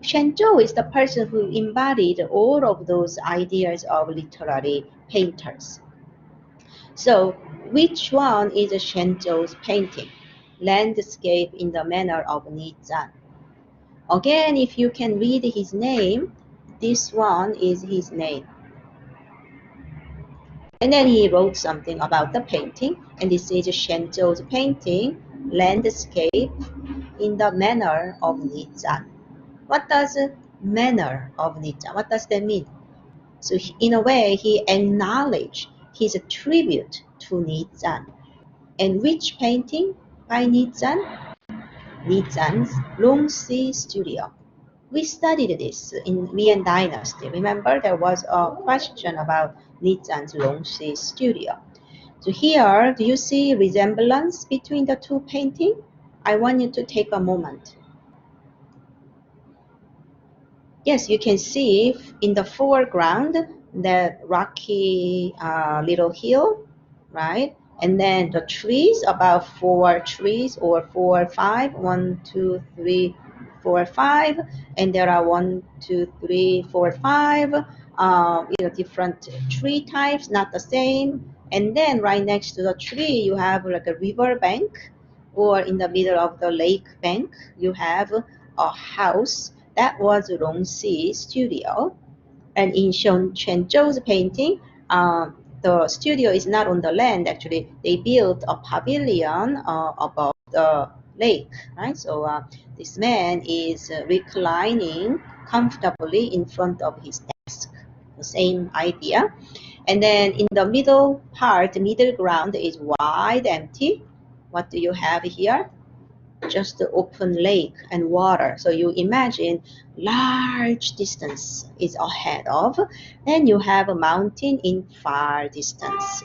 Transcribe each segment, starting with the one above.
Shenzhou is the person who embodied all of those ideas of literary painters. So which one is Shenzhou's painting? Landscape in the manner of Nizan. Again, if you can read his name, this one is his name. And then he wrote something about the painting, and this is Shenzhou's painting, Landscape in the manner of Nizan. What does manner of Nizan? What does that mean? So in a way, he acknowledged his tribute to Nizan. And which painting by Nizan? Nizan's Longxi Studio. We studied this in Ming Dynasty. Remember, there was a question about Nizan's Longxi Studio. So here, do you see resemblance between the two paintings? I want you to take a moment. Yes, you can see in the foreground that rocky little hill, right? And then the trees, about 4 trees or 4 or 5, 1, 2, 3, 4, 5, and there are 1, 2, 3, 4, 5, different tree types, not the same. And then right next to the tree, you have like a river bank, or in the middle of the lake bank, you have a house. That was Rongxi Studio. And in Shenzhou's painting, the studio is not on the land. Actually, they built a pavilion above the lake, right? So this man is reclining comfortably in front of his desk. The same idea. And then in the middle part, the middle ground is wide, empty. What do you have here? Just the open lake and water. So you imagine large distance is ahead of, and you have a mountain in far distance,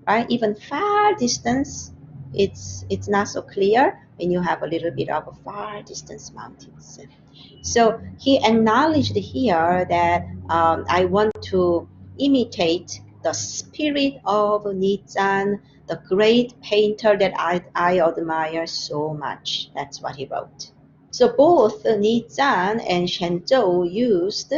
right? Even far distance, it's not so clear when you have a little bit of a far distance mountains. So he acknowledged here that I want to imitate the spirit of Nizan, the great painter that I admire so much. That's what he wrote. So both Nizan and Shenzhou used,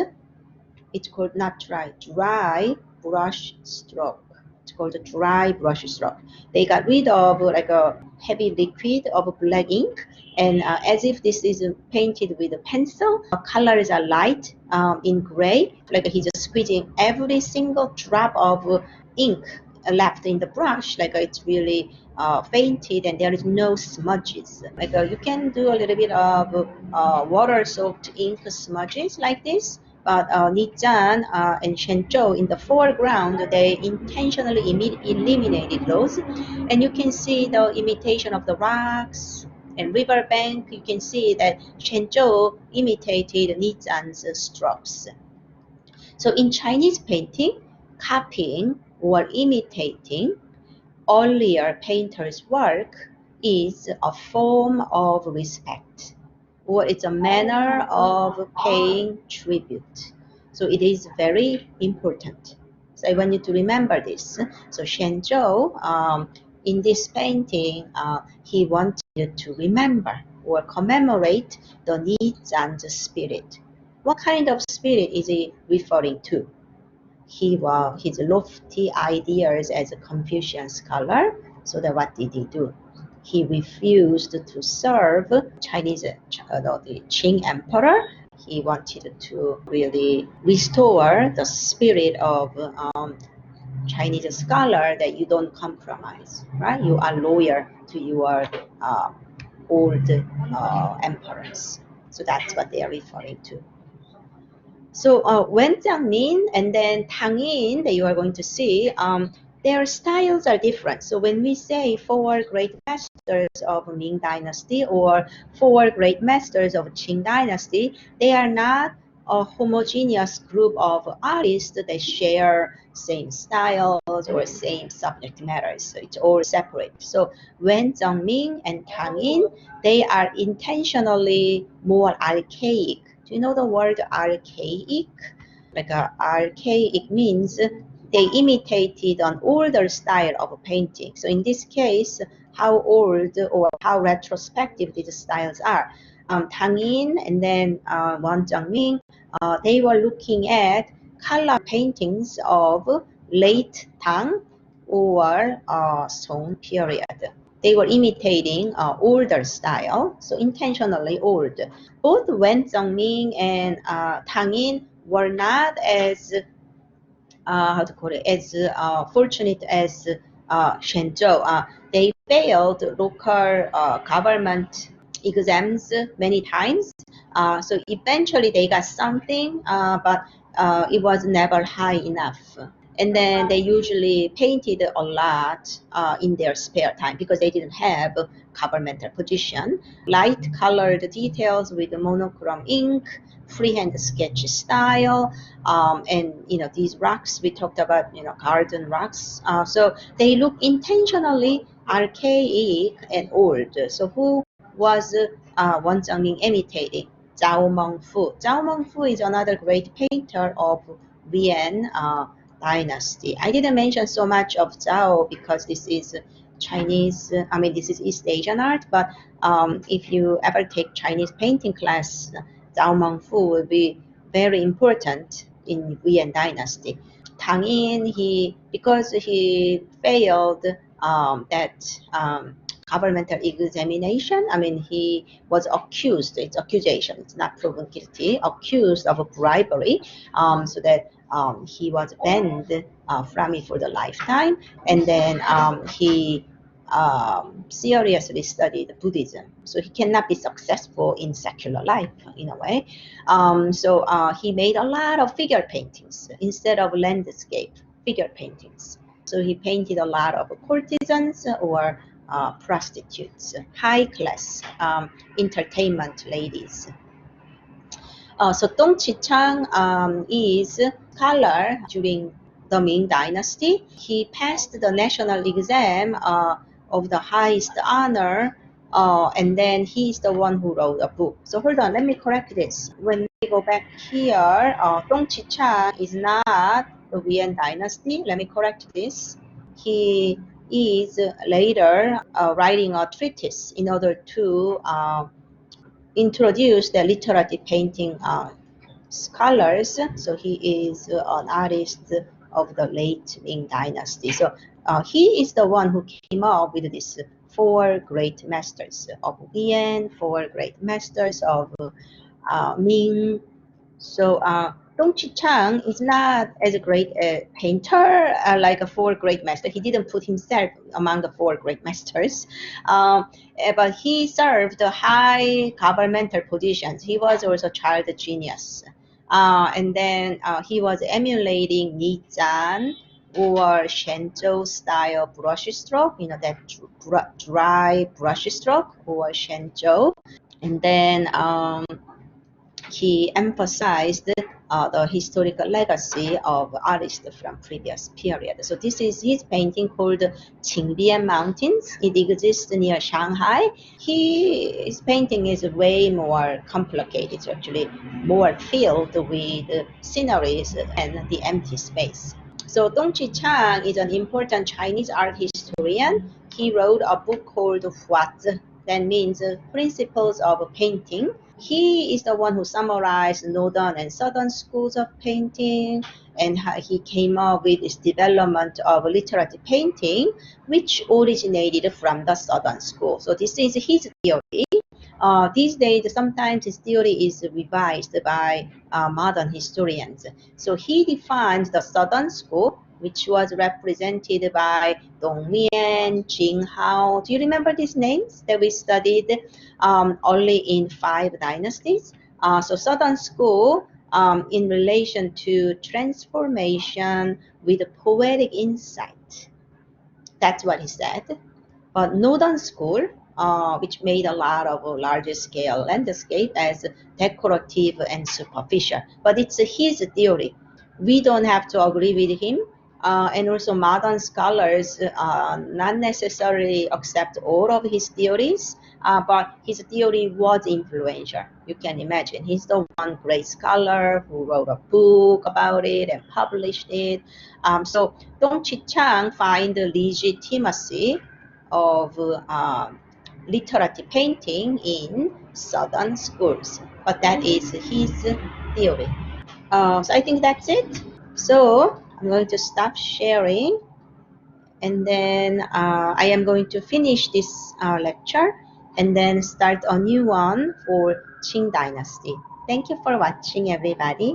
it's called not dry brush stroke. It's called a dry brush stroke. They got rid of like a heavy liquid of black ink, and as if this is painted with a pencil, the colors are light in gray, like he's squeezing every single drop of ink left in the brush, like it's really fainted, and there is no smudges. Like you can do a little bit of water-soaked ink smudges like this, but Nizan and Shenzhou in the foreground, they intentionally eliminated those. And you can see the imitation of the rocks and riverbank. You can see that Shenzhou imitated Nizan's strokes. So in Chinese painting, copying or imitating earlier painters' work is a form of respect, or it's a manner of paying tribute. So it is very important. So I want you to remember this. So Shenzhou, in this painting, he wanted to remember or commemorate the Nizan's spirit. What kind of spirit is he referring to? His lofty ideas as a Confucian scholar. So that what did he do? He refused to serve Chinese, the Qing emperor. He wanted to really restore the spirit of Chinese scholar, that you don't compromise, right? You are loyal to your old emperors. So that's what they are referring to. So Wen Jiangmin and then Tang Yin that you are going to see, their styles are different. So when we say 4 great masters of Ming Dynasty or 4 great masters of Qing Dynasty, they are not a homogeneous group of artists that share same styles or same subject matters. So it's all separate. So Wen Jiangmin and Tang Yin, they are intentionally more archaic. Do you know the word archaic? Like archaic means they imitated an older style of painting. So in this case, how old or how retrospective these styles are. Tang Yin and then Wang Ming, they were looking at color paintings of late Tang or Song period. They were imitating older style, so intentionally old. Both Wen Zhongming and Tang Yin were not as how to call it, as fortunate as Shenzhou. They failed local government exams many times. So eventually they got something, but it was never high enough. And then they usually painted a lot in their spare time because they didn't have a governmental position. Light colored details with monochrome ink, freehand sketch style, and these rocks we talked about, garden rocks. So they look intentionally archaic and old. So who was Wang Zhangming imitating? Zhao Mengfu. Zhao Mengfu is another great painter of Yuan dynasty. I didn't mention so much of Zhao because this is Chinese, this is East Asian art, but if you ever take Chinese painting class, Zhao Mengfu will be very important in Yuan dynasty. Tang Yin, because he failed that governmental examination, he was accused, it's accusation, it's not proven guilty, accused of bribery, so that he was banned from it for the lifetime. And then he seriously studied Buddhism. So he cannot be successful in secular life in a way. So he made a lot of figure paintings instead of landscape, figure paintings. So he painted a lot of courtesans or prostitutes, high class entertainment ladies. So Dong Chichang is scholar during the Ming Dynasty. He passed the national exam of the highest honor, and then he's the one who wrote a book. So hold on, let me correct this. When we go back here, Dong Chichang is not the Yuan Dynasty. Let me correct this. He is later writing a treatise in order to introduce the literary painting scholars. So he is an artist of the late Ming Dynasty. So he is the one who came up with these four great masters of Yuan, four great masters of Ming. So Dong Chichang is not as a great painter like a four great master. He didn't put himself among the four great masters, but he served high governmental positions. He was also child genius. And then he was emulating Nizan or Shenzhou style brush stroke, that dry brush stroke or Shenzhou. And then he emphasized the historical legacy of artists from previous period. So this is his painting called Chingvien Mountains. It exists near Shanghai. His painting is way more complicated. It's actually more filled with sceneries and the empty space. So Dong Chichang is an important Chinese art historian. He wrote a book called Huazi, that means Principles of Painting. He is the one who summarized northern and southern schools of painting, and he came up with this development of literary painting, which originated from the southern school. So this is his theory. These days, sometimes his theory is revised by modern historians. So he defined the southern school, which was represented by Dongmian, Jinghao. Do you remember these names that we studied only in 5 dynasties? So southern school in relation to transformation with poetic insight. That's what he said. But northern school, which made a lot of larger scale landscape as decorative and superficial. But it's his theory. We don't have to agree with him. And also modern scholars not necessarily accept all of his theories, but his theory was influential. You can imagine. He's the one great scholar who wrote a book about it and published it. So Dong Chichang find the legitimacy of literature painting in southern schools. But that is his theory. So I think that's it. So I'm going to stop sharing, and then I am going to finish this lecture and then start a new one for Qing Dynasty. Thank you for watching, everybody.